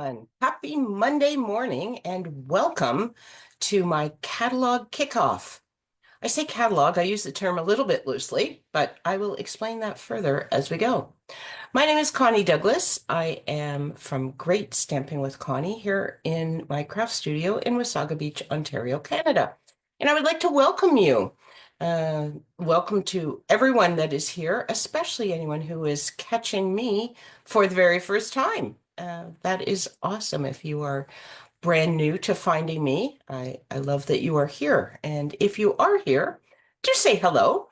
everyone. Happy Monday morning and welcome to my catalog kickoff. I say catalog, I use the term a little bit loosely, but I will explain that further as we go. My name is Connie Douglas. I am from Great Stamping with Connie here in my craft studio in Wasaga Beach, Ontario, Canada. And I would like to welcome you. Welcome to everyone that is here, especially anyone who is catching me for the very first time. That is awesome. If you are brand new to finding me, I love that you are here. And if you are here, just say hello.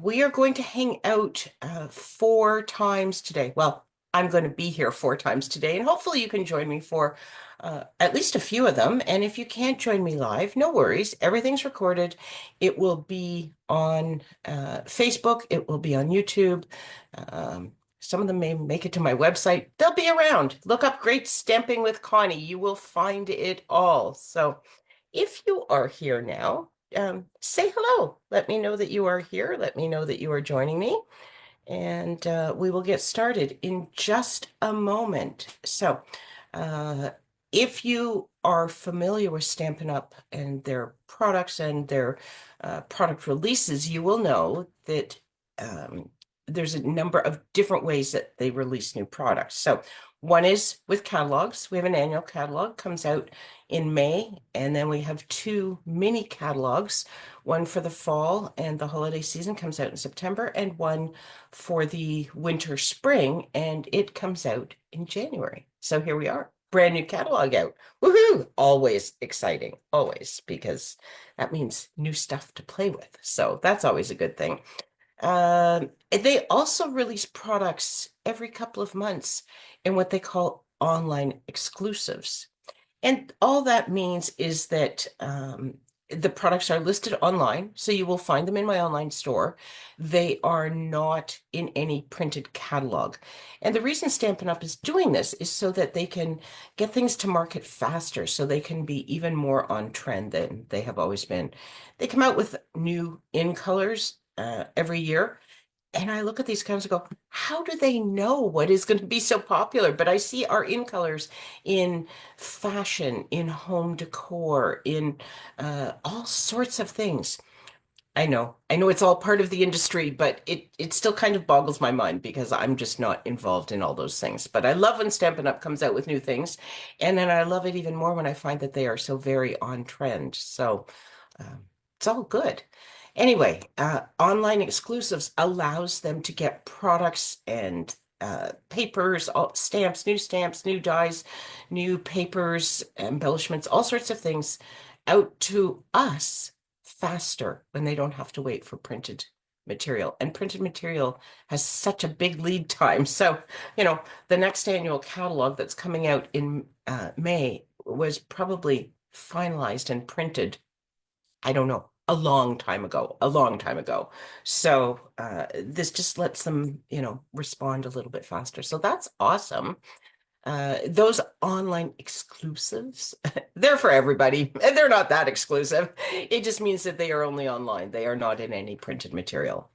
We are going to hang out 4 times today. Well, I'm going to be here 4 times today, and hopefully you can join me for at least a few of them. And if you can't join me live, no worries. Everything's recorded. It will be on Facebook. It will be on YouTube. Some of them may make it to my website. They'll be around. Look up Great Stamping with Connie. You will find it all. So if you are here now, say hello. Let me know that you are here. Let me know that you are joining me. And we will get started in just a moment. So if you are familiar with Stampin' Up! And their products and their product releases, you will know that there's a number of different ways that they release new products. So one is with catalogs. We have an annual catalog, comes out in May, and then we have 2 mini catalogs, one for the fall and the holiday season comes out in September, and one for the winter spring, and it comes out in January. So here we are, brand new catalog out. Woohoo! Always exciting, always, because that means new stuff to play with. So that's always a good thing. They also release products every couple of months in what they call online exclusives. And all that means is that the products are listed online, so you will find them in my online store. They are not in any printed catalog. And the reason Stampin' Up! Is doing this is so that they can get things to market faster, so they can be even more on trend than they have always been. They come out with new in colors every year. And I look at these colors and go, how do they know what is going to be so popular? But I see our in colors in fashion, in home decor, in all sorts of things. I know it's all part of the industry, but it still kind of boggles my mind because I'm just not involved in all those things. But I love when Stampin' Up! Comes out with new things. And then I love it even more when I find that they are so very on trend. So it's all good. Anyway, online exclusives allows them to get products and papers, stamps, new dies, new papers, embellishments, all sorts of things out to us faster when they don't have to wait for printed material. And printed material has such a big lead time. So, the next annual catalog that's coming out in May was probably finalized and printed, I don't know, a long time ago, a long time ago. So this just lets them, respond a little bit faster. So that's awesome. Those online exclusives, they're for everybody. And they're not that exclusive. It just means that they are only online. They are not in any printed material.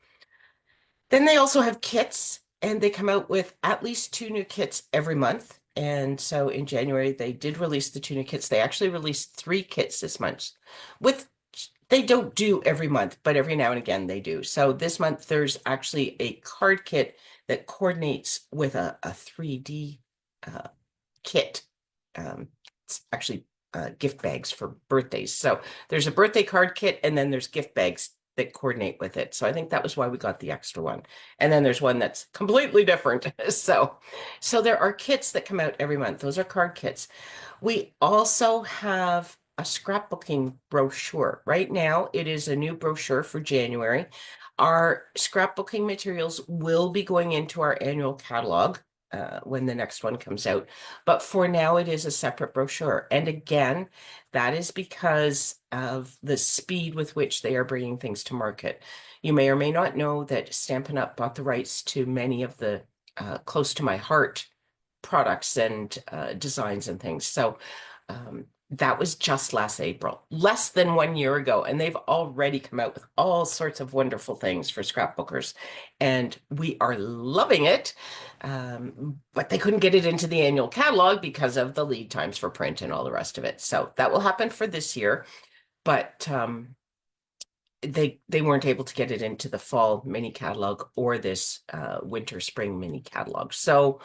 Then they also have kits, and they come out with at least 2 new kits every month. And so in January, they did release the 2 new kits. They actually released 3 kits this month. They don't do every month, but every now and again they do. So this month there's actually a card kit that coordinates with a 3D kit. It's actually gift bags for birthdays. So there's a birthday card kit, and then there's gift bags that coordinate with it. So I think that was why we got the extra one. And then there's one that's completely different. So there are kits that come out every month. Those are card kits. We also have a scrapbooking brochure. Right now, it is a new brochure for January. Our scrapbooking materials will be going into our annual catalog when the next one comes out. But for now, it is a separate brochure. And again, that is because of the speed with which they are bringing things to market. You may or may not know that Stampin' Up! Bought the rights to many of the close to my heart products and designs and things. So That was just last April, less than 1 year ago, and they've already come out with all sorts of wonderful things for scrapbookers, and we are loving it. But they couldn't get it into the annual catalog because of the lead times for print and all the rest of it. So that will happen for this year, but they weren't able to get it into the fall mini catalog or this winter spring mini catalog. So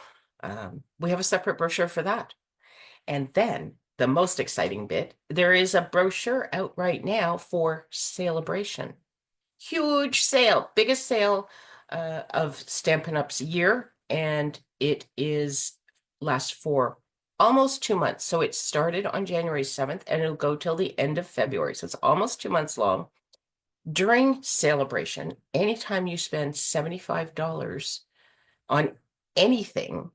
we have a separate brochure for that. And then the most exciting bit, there is a brochure out right now for Celebration. Huge sale, biggest sale of Stampin' Up's year, and it is lasts for almost 2 months. So it started on January 7th and it'll go till the end of February. So it's almost 2 months long. During Celebration, anytime you spend $75 on anything,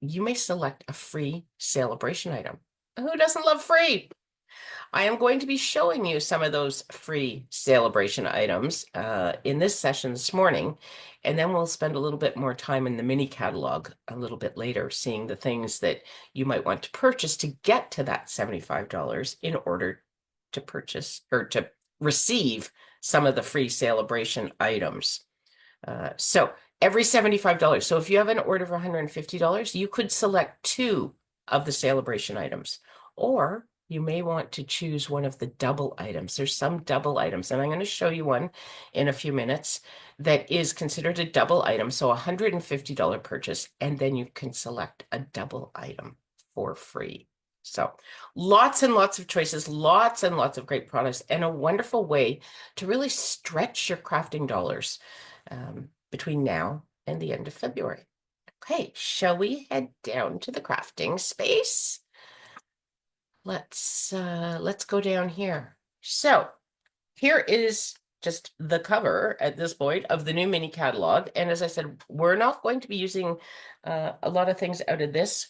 you may select a free Celebration item. Who doesn't love free? I am going to be showing you some of those free Celebration items in this session this morning, and then we'll spend a little bit more time in the mini catalog a little bit later, seeing the things that you might want to purchase to get to that $75 in order to purchase or to receive some of the free Celebration items. So every $75. So if you have an order for $150, you could select two of the Celebration items, or you may want to choose one of the double items. There's some double items, and I'm going to show you one in a few minutes that is considered a double item. So a $150 purchase, and then you can select a double item for free. So lots and lots of choices, lots and lots of great products, and a wonderful way to really stretch your crafting dollars between now and the end of February. Okay, shall we head down to the crafting space? Let's go down here. So here is just the cover at this point of the new mini catalog. And as I said, we're not going to be using a lot of things out of this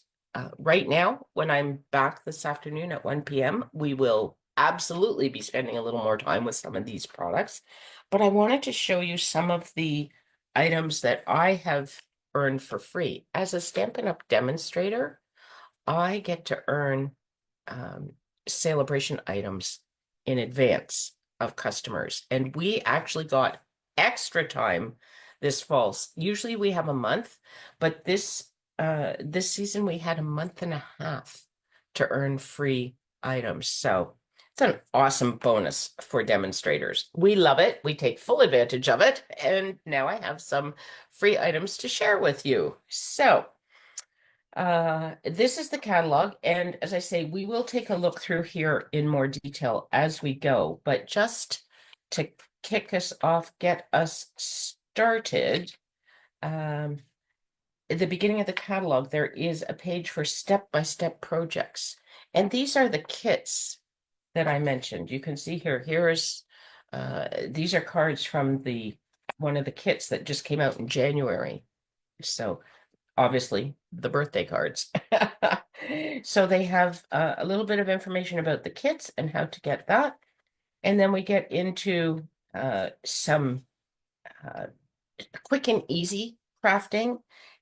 right now. When I'm back this afternoon at 1 p.m., we will absolutely be spending a little more time with some of these products. But I wanted to show you some of the items that I have earned for free. As a Stampin' Up! Demonstrator, I get to earn Celebration items in advance of customers. And we actually got extra time this fall. Usually we have a month, but this season we had a month and a half to earn free items. So it's an awesome bonus for demonstrators. We love it. We take full advantage of it. And now I have some free items to share with you. So this is the catalog, and as I say, we will take a look through here in more detail as we go, but just to kick us off, get us started, at the beginning of the catalog, there is a page for step-by-step projects, and these are the kits that I mentioned. You can see here, these are cards from one of the kits that just came out in January. So obviously the birthday cards. So they have a little bit of information about the kits and how to get that. And then we get into some quick and easy crafting.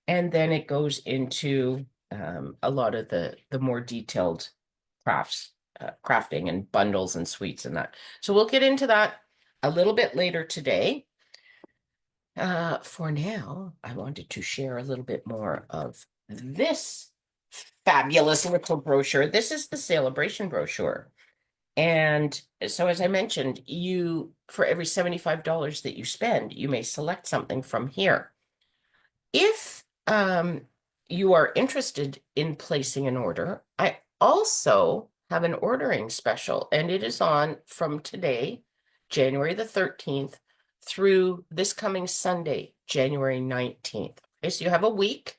And then it goes into a lot of the more detailed crafting and bundles and suites and that. So we'll get into that a little bit later today. For now, I wanted to share a little bit more of this fabulous little brochure. This is the Celebration brochure. And so, as I mentioned, for every $75 that you spend, you may select something from here. If you are interested in placing an order, I also have an ordering special, and it is on from today, January the 13th, through this coming Sunday, January 19th. Okay, so you have a week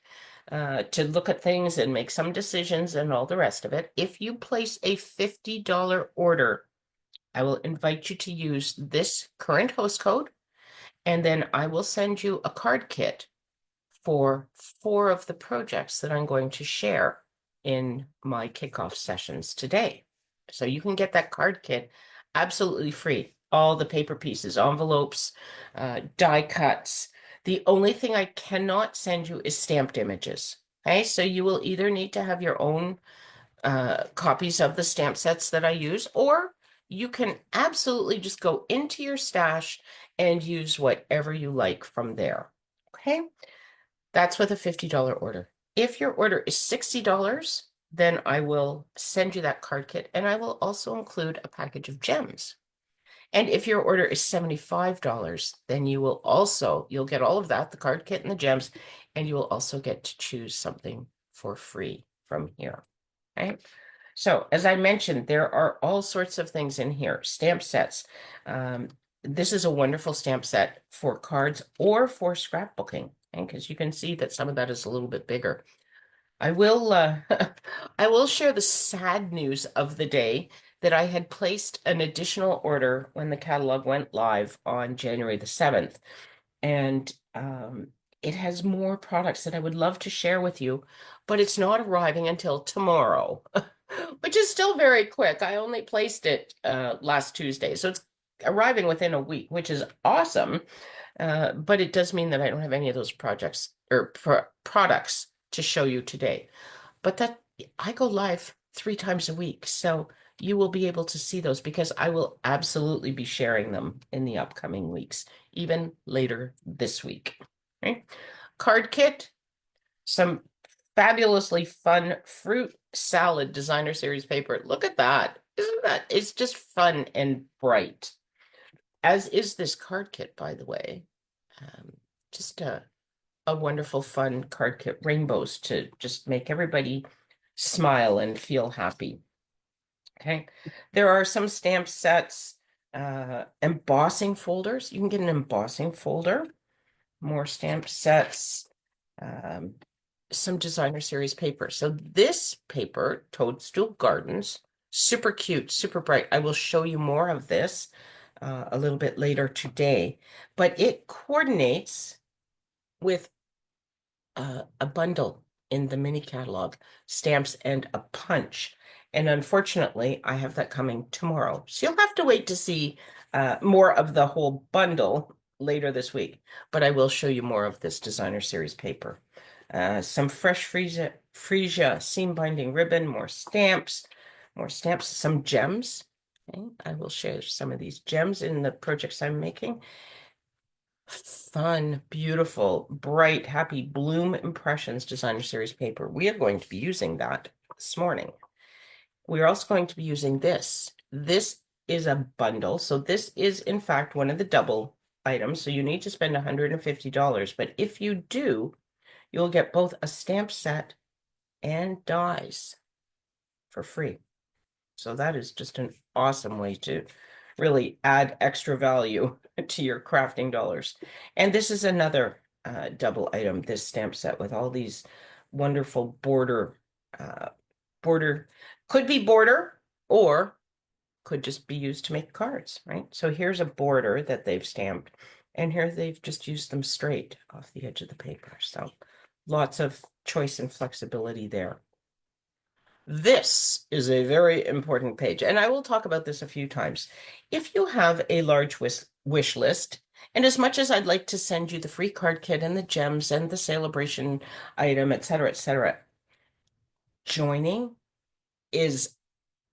to look at things and make some decisions and all the rest of it. If you place a $50 order, I will invite you to use this current host code, and then I will send you a card kit for 4 of the projects that I'm going to share in my kickoff sessions today. So you can get that card kit absolutely free. All the paper pieces, envelopes, die cuts. The only thing I cannot send you is stamped images. Okay, so you will either need to have your own copies of the stamp sets that I use, or you can absolutely just go into your stash and use whatever you like from there. Okay, that's with a $50 order. If your order is $60, then I will send you that card kit, and I will also include a package of gems. And if your order is $75, then you'll get all of that, the card kit and the gems, and you will also get to choose something for free from here. Right? So, as I mentioned, there are all sorts of things in here, stamp sets. This is a wonderful stamp set for cards or for scrapbooking, because you can see that some of that is a little bit bigger. I will I will share the sad news of the day that I had placed an additional order when the catalog went live on January the 7th. And it has more products that I would love to share with you, but it's not arriving until tomorrow, which is still very quick. I only placed it last Tuesday, so it's arriving within a week, which is awesome. But it does mean that I don't have any of those projects or products to show you today. But that I go live 3 times a week, so you will be able to see those because I will absolutely be sharing them in the upcoming weeks, even later this week. Okay. Card kit, some fabulously fun fruit salad designer series paper. Look at that. Isn't that? It's just fun and bright. As is this card kit, by the way. Just a wonderful, fun card kit, rainbows to just make everybody smile and feel happy. Okay, there are some stamp sets, embossing folders. You can get an embossing folder, more stamp sets, some designer series paper. So this paper, Toadstool Gardens, super cute, super bright. I will show you more of this a little bit later today, but it coordinates with a bundle in the mini catalog, stamps and a punch. And unfortunately, I have that coming tomorrow. So you'll have to wait to see more of the whole bundle later this week. But I will show you more of this designer series paper. Some fresh freesia seam binding ribbon, more stamps, some gems. Okay. I will share some of these gems in the projects I'm making. Fun, beautiful, bright, happy Bloom Impressions designer series paper. We are going to be using that this morning. We're also going to be using this. This is a bundle. So this is, in fact, one of the double items. So you need to spend $150. But if you do, you'll get both a stamp set and dies for free. So that is just an awesome way to really add extra value to your crafting dollars. And this is another double item, this stamp set with all these wonderful border, could be border or could just be used to make cards, right? So here's a border that they've stamped, and here they've just used them straight off the edge of the paper. So lots of choice and flexibility there. This is a very important page, and I will talk about this a few times. If you have a large wish list, and as much as I'd like to send you the free card kit and the gems and the celebration item, etc., joining is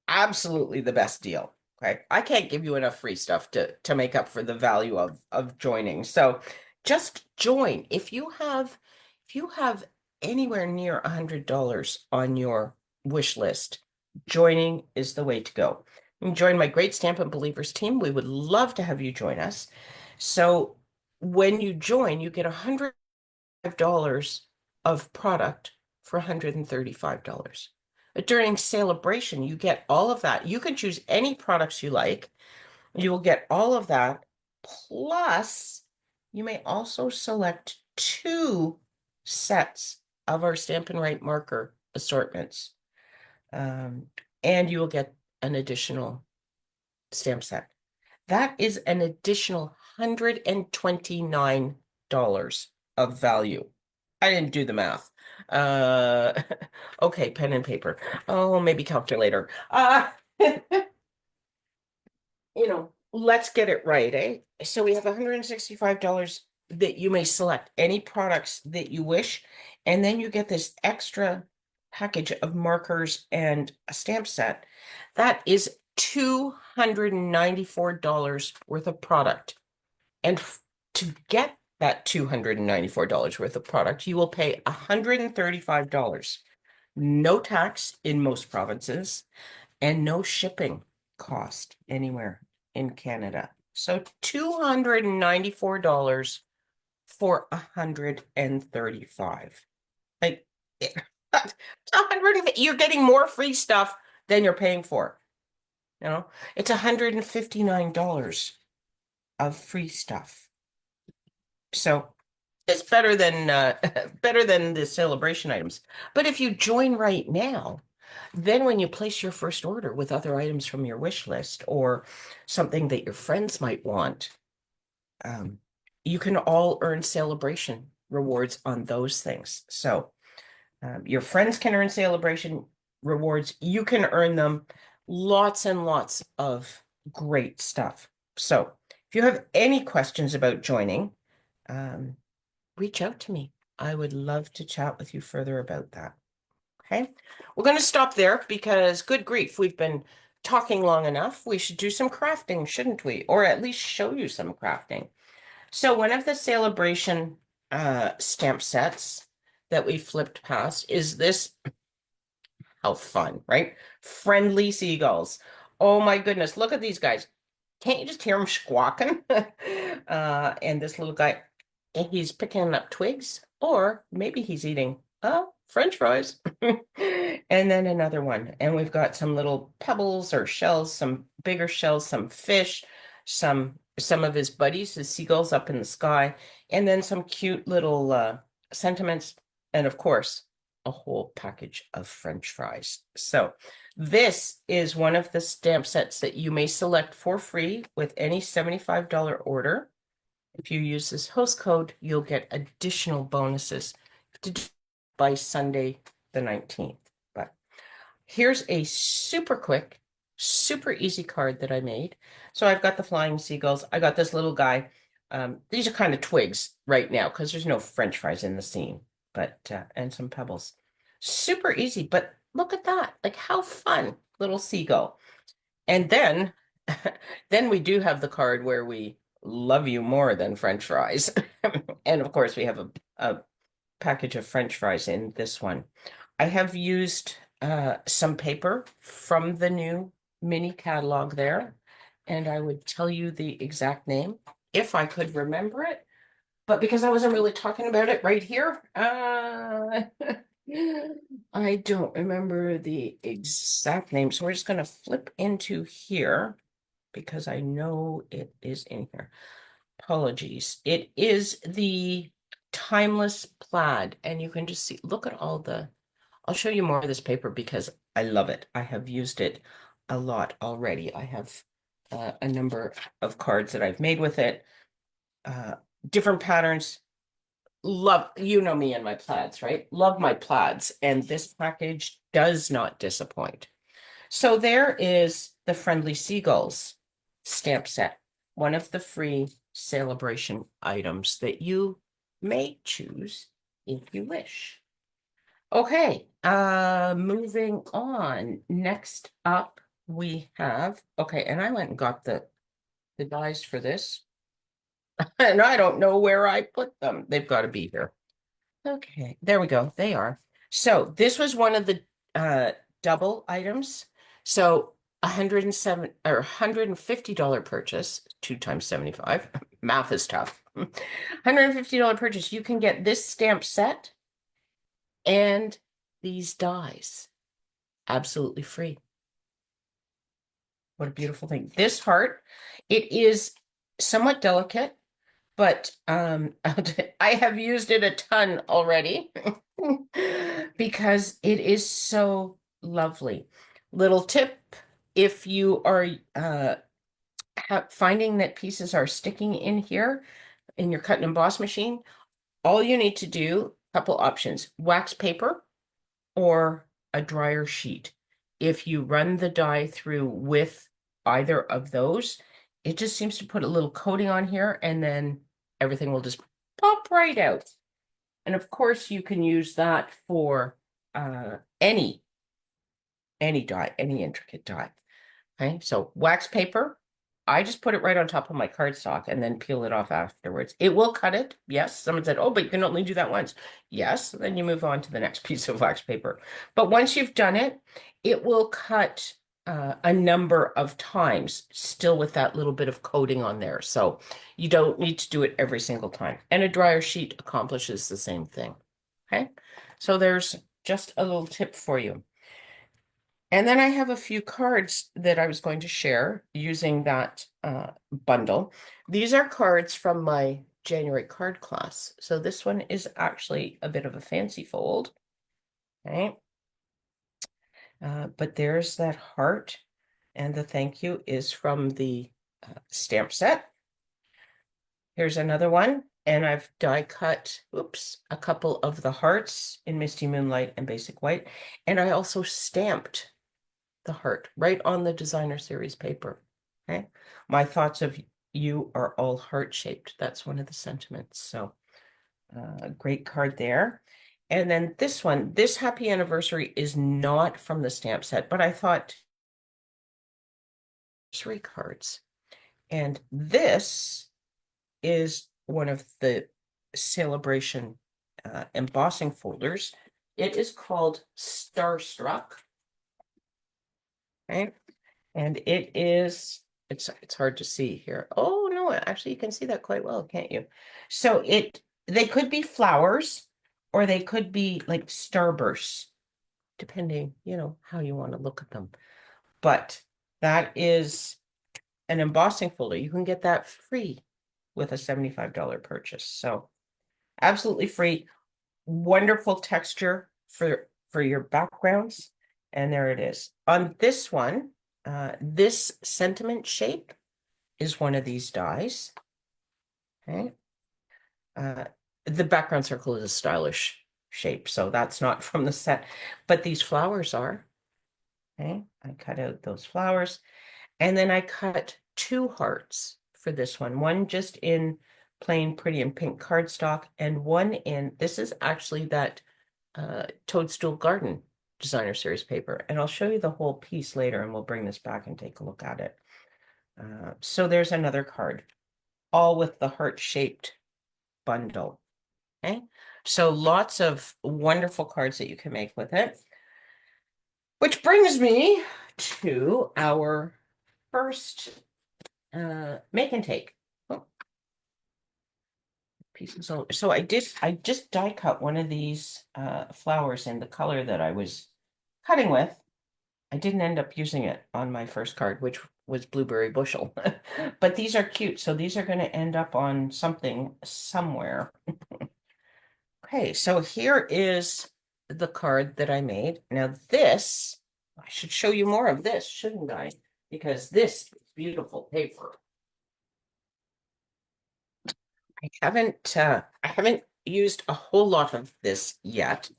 absolutely the best deal. Okay. I can't give you enough free stuff to make up for the value of joining. So just join. If you have anywhere near $100 on your wish list, joining is the way to go. You can join my Great Stampin' Believers team. We would love to have you join us. So when you join, you get $105 of product for $135. But during celebration, you get all of that. You can choose any products you like. You will get all of that. Plus, you may also select 2 sets of our Stampin' Right marker assortments. And you will get an additional stamp set. That is an additional $129 of value. I didn't do the math. Okay, pen and paper. Oh, maybe calculator. Let's get it right, eh? So we have $165 that you may select any products that you wish, and then you get this extra package of markers and a stamp set. That is $294 worth of product. And to get that $294 worth of product, you will pay $135. No tax in most provinces and no shipping cost anywhere in Canada. So $294 for 135. Like 100, you're getting more free stuff than you're paying for. You know, it's $159 of free stuff. So it's better than better than the celebration items. But if you join right now, then when you place your first order with other items from your wish list or something that your friends might want, you can all earn celebration rewards on those things. So your friends can earn celebration rewards. You can earn them. Lots and lots of great stuff. So if you have any questions about joining, reach out to me. I would love to chat with you further about that. Okay, we're going to stop there because good grief, we've been talking long enough. We should do some crafting, shouldn't we? Or at least show you some crafting. So one of the celebration stamp sets that we flipped past is this. How fun, right? Friendly seagulls. Oh my goodness, look at these guys. Can't you just hear them squawking? And this little guy, he's picking up twigs, or maybe he's eating French fries. And then another one. And we've got some little pebbles or shells, some bigger shells, some fish, some of his buddies, his seagulls up in the sky, and then some cute little sentiments, and of course, a whole package of French fries. So this is one of the stamp sets that you may select for free with any $75 order. If you use this host code, you'll get additional bonuses to do by Sunday the 19th. But here's a super quick, super easy card that I made. So I've got the flying seagulls. I got this little guy. These are kind of twigs right now because there's no French fries in the scene, but and some pebbles. Super easy, but look at that. Like how fun, little seagull. And then then we do have the card where we love you more than French fries. And of course we have a package of French fries in this one. I have used some paper from the new mini catalog there, and I would tell you the exact name if I could remember it. But because I wasn't really talking about it right here, I don't remember the exact name. So we're just going to flip into here because I know it is in here. Apologies. It is the Timeless Plaid. And you can just see, look at all the, I'll show you more of this paper because I love it. I have used it a lot already. I have a number of cards that I've made with it. Different patterns. Love, you know me and my plaids, right? Love my plaids. And this package does not disappoint. So there is the Friendly Seagulls stamp set, one of the free celebration items that you may choose if you wish. Okay, moving on. Next up we have, okay, and I went and got the dies for this. And I don't know where I put them. They've got to be here. Okay, there we go. They are. So this was one of the double items. So 107 or $150 purchase, 2 times 75. Math is tough. $150 purchase. You can get this stamp set and these dies absolutely free. What a beautiful thing. This heart, it is somewhat delicate, but I have used it a ton already because it is so lovely. Little tip, if you are finding that pieces are sticking in here in your cut and emboss machine, all you need to do, couple options, wax paper or a dryer sheet. If you run the die through with either of those, it just seems to put a little coating on here and then everything will just pop right out. And of course you can use that for any die, any intricate die. Okay, so wax paper, I just put it right on top of my cardstock and then peel it off afterwards. It will cut it. Yes. Someone said, oh, but you can only do that once. Yes. Then you move on to the next piece of wax paper. But once you've done it, it will cut a number of times, still with that little bit of coating on there. So you don't need to do it every single time. And a dryer sheet accomplishes the same thing. Okay. So there's just a little tip for you. And then I have a few cards that I was going to share using that bundle. These are cards from my January card class. So this one is actually a bit of a fancy fold. Okay. But there's that heart, and the thank you is from the stamp set. Here's another one, and I've die cut, a couple of the hearts in Misty Moonlight and Basic White. And I also stamped the heart right on the designer series paper. Okay. My thoughts of you are all heart-shaped. That's one of the sentiments. So great card there. And then this one, this happy anniversary is not from the stamp set, but I thought 3 cards. And this is one of the celebration embossing folders. It is called Starstruck. Okay. And it is, it's hard to see here. Oh no, actually you can see that quite well, can't you? So they could be flowers or they could be like starbursts, depending, how you want to look at them. But that is an embossing folder. You can get that free with a $75 purchase. So absolutely free, wonderful texture for your backgrounds. And there it is. On this one, this sentiment shape is one of these dies. Okay. The background circle is a stylish shape, so that's not from the set, but these flowers are. Okay, I cut out those flowers, and then I cut 2 hearts for this one just in plain pretty and pink cardstock, and one in, this is actually that Toadstool Garden designer series paper, and I'll show you the whole piece later, and we'll bring this back and take a look at it. So there's another card, all with the heart-shaped bundle. Okay, so lots of wonderful cards that you can make with it. Which brings me to our first make and take. Oh. Pieces of, so I just die cut one of these flowers in the color that I was cutting with. I didn't end up using it on my first card, which was Blueberry Bushel. But these are cute, so these are going to end up on something somewhere. Okay, so here is the card that I made. Now this, I should show you more of this, shouldn't I? Because this is beautiful paper. I haven't used a whole lot of this yet,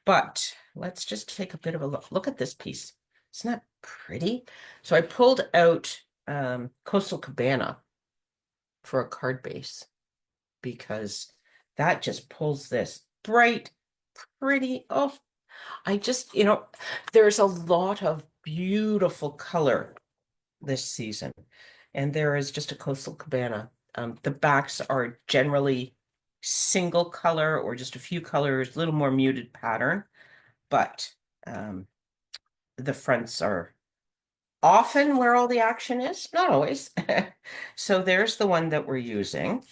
but let's just take a bit of a look. Look at this piece. Isn't that pretty? So I pulled out Coastal Cabana for a card base because that just pulls this bright, pretty. Oh, I just, there's a lot of beautiful color this season, and there is just a Coastal Cabana. The backs are generally single color or just a few colors, a little more muted pattern, but the fronts are often where all the action is, not always. So there's the one that we're using.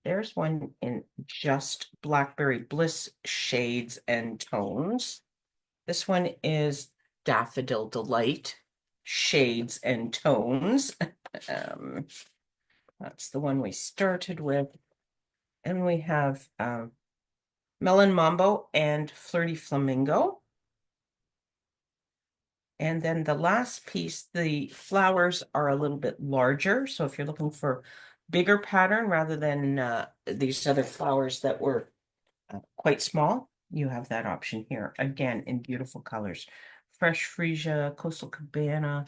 There's one in just Blackberry Bliss shades and tones. This one is Daffodil Delight shades and tones. That's the one we started with. And we have Melon Mambo and Flirty Flamingo. And then the last piece, the flowers are a little bit larger. So if you're looking for bigger pattern rather than these other flowers that were quite small, you have that option here. Again, in beautiful colors. Fresh Freesia, Coastal Cabana.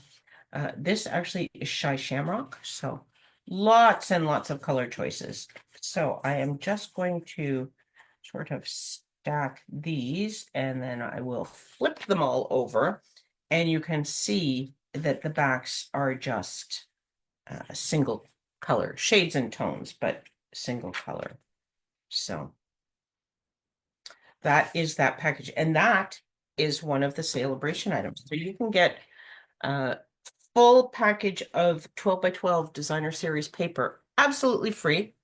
This actually is Shy Shamrock. So lots and lots of color choices. So I am just going to sort of stack these, and then I will flip them all over, and you can see that the backs are just a single color, shades and tones, but single color. So that is that package, and that is one of the celebration items. So you can get a full package of 12 by 12 designer series paper absolutely free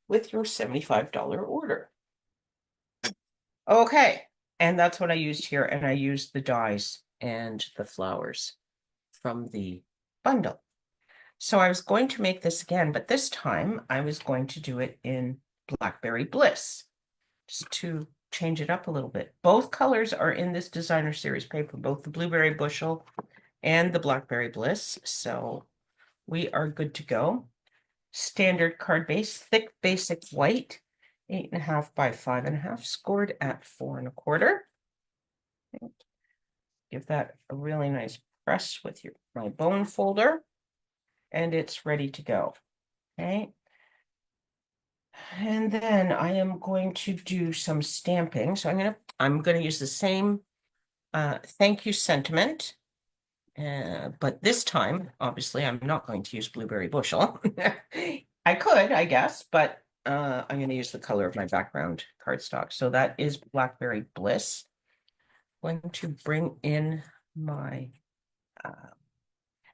with your $75 order. Okay, and that's what I used here, and I used the dies and the flowers from the bundle. So I was going to make this again, but this time I was going to do it in Blackberry Bliss, just to change it up a little bit. Both colors are in this designer series paper, both the Blueberry Bushel and the Blackberry Bliss, so we are good to go. Standard card base, thick basic white, 8.5 by 5.5, scored at 4 1/4. Give that a really nice press with my bone folder, and it's ready to go. Okay. And then I am going to do some stamping. So I'm gonna use the same thank you sentiment. But this time, obviously, I'm not going to use Blueberry Bushel. I could, I guess, but I'm going to use the color of my background cardstock. So that is Blackberry Bliss. I'm going to bring in my,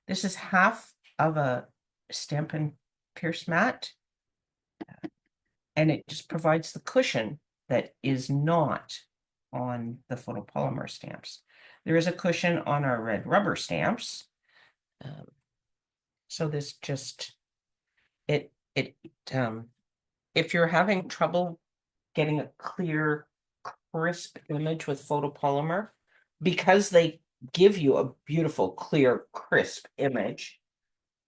this is half of a Stampin' Pierce mat, and it just provides the cushion that is not on the photopolymer stamps. There is a cushion on our red rubber stamps. So this just, if you're having trouble getting a clear, crisp image with photopolymer, because they give you a beautiful, clear, crisp image,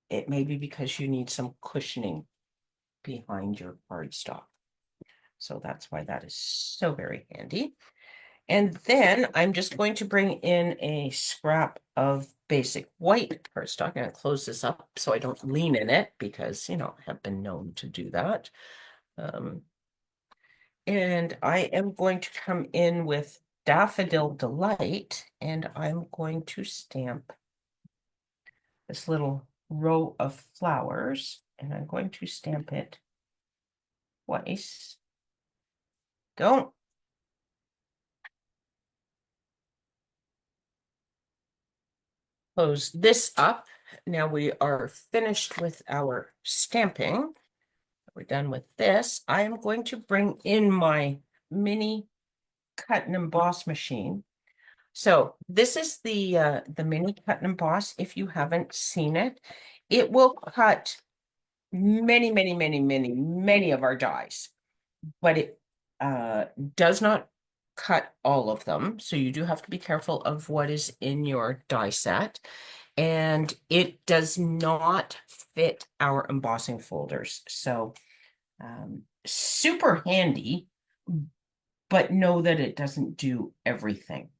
it may be because you need some cushioning behind your cardstock. So that's why that is so very handy. And then I'm just going to bring in a scrap of basic white cardstock. I'm going to close this up so I don't lean in it because, I have been known to do that. And I am going to come in with Daffodil Delight, and I'm going to stamp this little row of flowers, and I'm going to stamp it twice. Don't. Close this up. Now we are finished with our stamping. We're done with this. I am going to bring in my mini cut and emboss machine. So this is the mini cut and emboss. If you haven't seen it, it will cut many, many, many, many, many of our dies, but it does not cut all of them. So you do have to be careful of what is in your die set. And it does not fit our embossing folders. So super handy, but know that it doesn't do everything.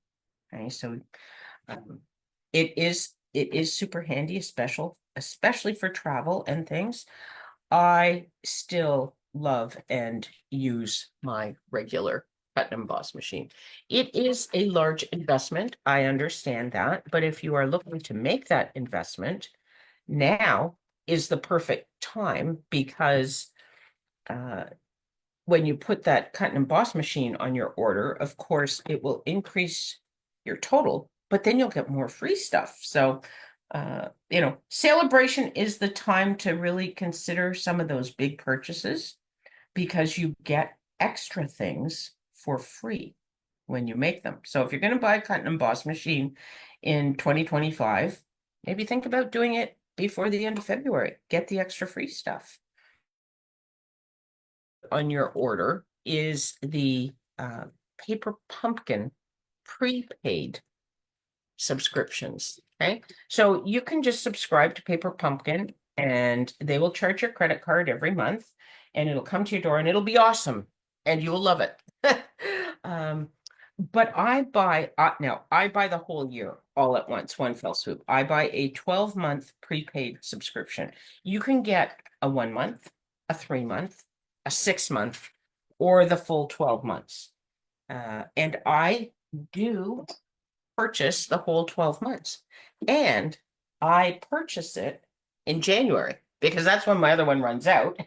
Okay, so it is super handy, especially for travel and things. I still love and use my regular cut and emboss machine. It is a large investment. I understand that, but if you are looking to make that investment, now is the perfect time because when you put that cut and emboss machine on your order, of course, it will increase your total, but then you'll get more free stuff. So, celebration is the time to really consider some of those big purchases because you get extra things for free when you make them. So if you're going to buy a cut and emboss machine in 2025, maybe think about doing it before the end of February. Get the extra free stuff. On your order is the Paper Pumpkin prepaid subscriptions. Okay, so you can just subscribe to Paper Pumpkin and they will charge your credit card every month and it'll come to your door and it'll be awesome and you will love it. But I buy the whole year all at once, one fell swoop. I buy a 12-month prepaid subscription. You can get a 1 month, a 3 month, a 6 month, or the full 12 months. And I do purchase the whole 12 months. And I purchase it in January because that's when my other one runs out.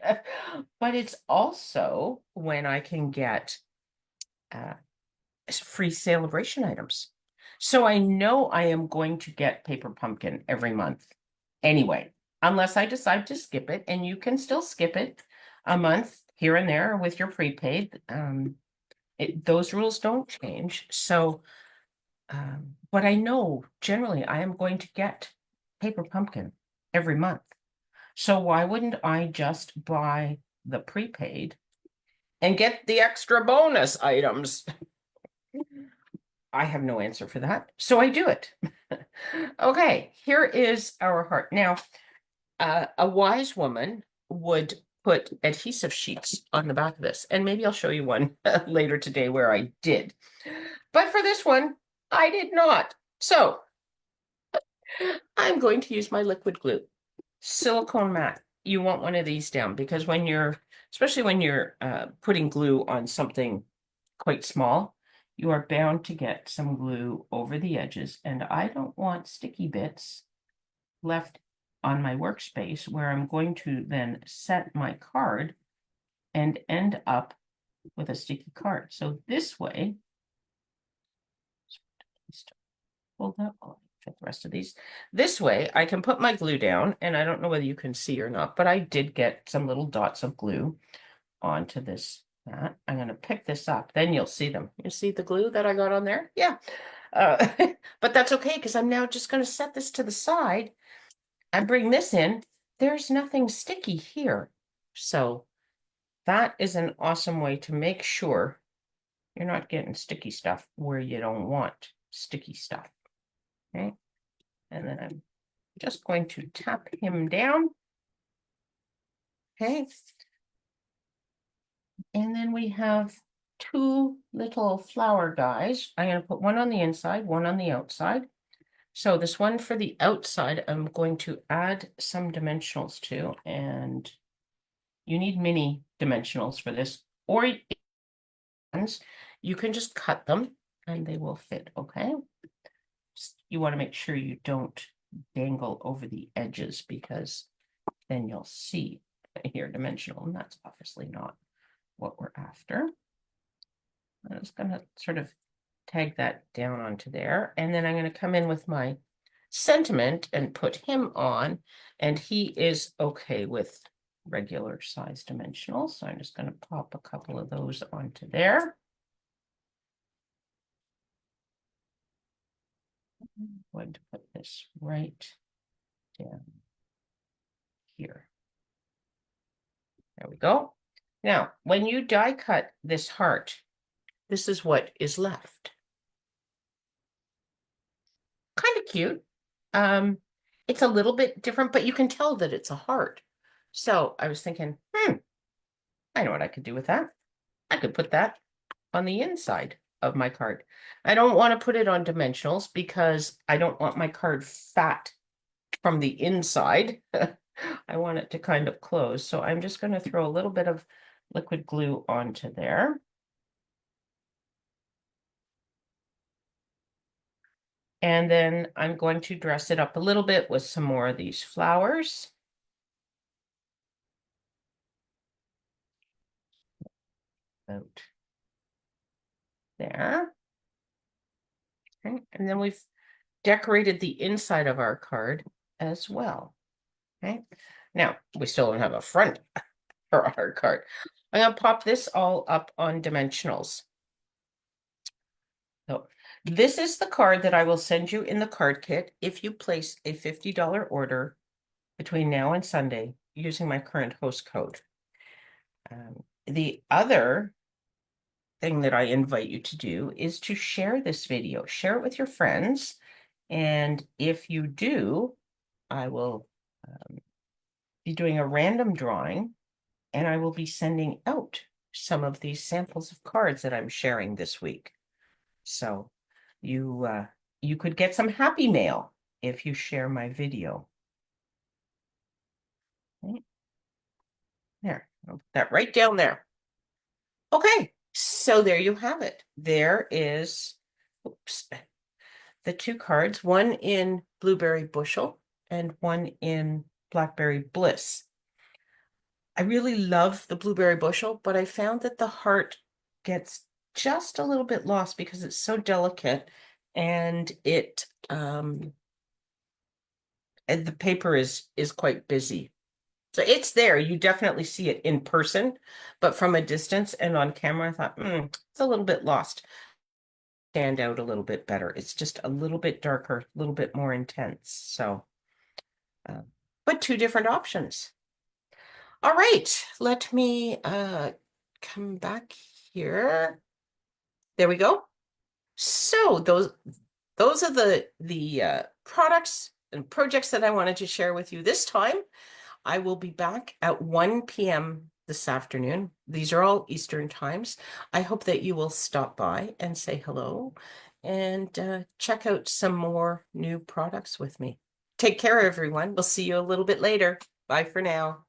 But it's also when I can get uh, free celebration items. So I know I am going to get paper pumpkin every month anyway, unless I decide to skip it, and you can still skip it a month here and there with your prepaid. Those rules don't change. So, but I know generally I am going to get paper pumpkin every month. So why wouldn't I just buy the prepaid and get the extra bonus items? I have no answer for that, so I do it. Okay, here is our heart. Now, a wise woman would put adhesive sheets on the back of this, and maybe I'll show you one later today where I did. But for this one, I did not. So I'm going to use my liquid glue. Silicone mat. You want one of these down because when you're, especially when you're putting glue on something quite small, you are bound to get some glue over the edges, and I don't want sticky bits left on my workspace where I'm going to then set my card and end up with a sticky card. So this way, hold that on for the rest of these. This way, I can put my glue down, and I don't know whether you can see or not, but I did get some little dots of glue onto this mat. I'm going to pick this up, then you'll see them. You see the glue that I got on there? Yeah. But that's okay because I'm now just going to set this to the side and bring this in. There's nothing sticky here. So that is an awesome way to make sure you're not getting sticky stuff where you don't want sticky stuff. Okay. And then I'm just going to tap him down. Okay. And then we have two little flower guys. I'm going to put one on the inside, one on the outside. So this one for the outside, I'm going to add some dimensionals to, and you need mini dimensionals for this, or you can just cut them and they will fit, okay? You want to make sure you don't dangle over the edges because then you'll see your dimensional, and that's obviously not what we're after. I'm just going to sort of tag that down onto there, and then I'm going to come in with my sentiment and put him on, and he is okay with regular size dimensionals, so I'm just going to pop a couple of those onto there. I'm going to put this right down here. There we go. Now, when you die cut this heart, this is what is left. Kind of cute. It's a little bit different, but you can tell that it's a heart. So I was thinking, I know what I could do with that. I could put that on the inside of my card. I don't want to put it on dimensionals because I don't want my card fat from the inside. I want it to kind of close. So I'm just going to throw a little bit of liquid glue onto there. And then I'm going to dress it up a little bit with some more of these flowers. About there. Okay. And then we've decorated the inside of our card as well. Okay. Now, we still don't have a front for our card. I'm going to pop this all up on dimensionals. So this is the card that I will send you in the card kit if you place a $50 order between now and Sunday using my current host code. The other thing that I invite you to do is to share this video, share it with your friends. And if you do, I will be doing a random drawing, and I will be sending out some of these samples of cards that I'm sharing this week. So you could get some happy mail if you share my video. Okay. There, I'll put that right down there. Okay, So there you have it. There is, oops, the two cards, one in Blueberry Bushel and one in Blackberry Bliss. I really love the Blueberry Bushel, but I found that the heart gets just a little bit lost because it's so delicate and and the paper is quite busy. So it's there. You definitely see it in person, but from a distance and on camera, I thought, it's a little bit lost. Stand out a little bit better. It's just a little bit darker, a little bit more intense. So, uh, but two different options. All right, let me come back here. There we go. So those are the products and projects that I wanted to share with you this time. I will be back at 1 p.m. this afternoon. These are all Eastern times. I hope that you will stop by and say hello and check out some more new products with me. Take care, everyone. We'll see you a little bit later. Bye for now.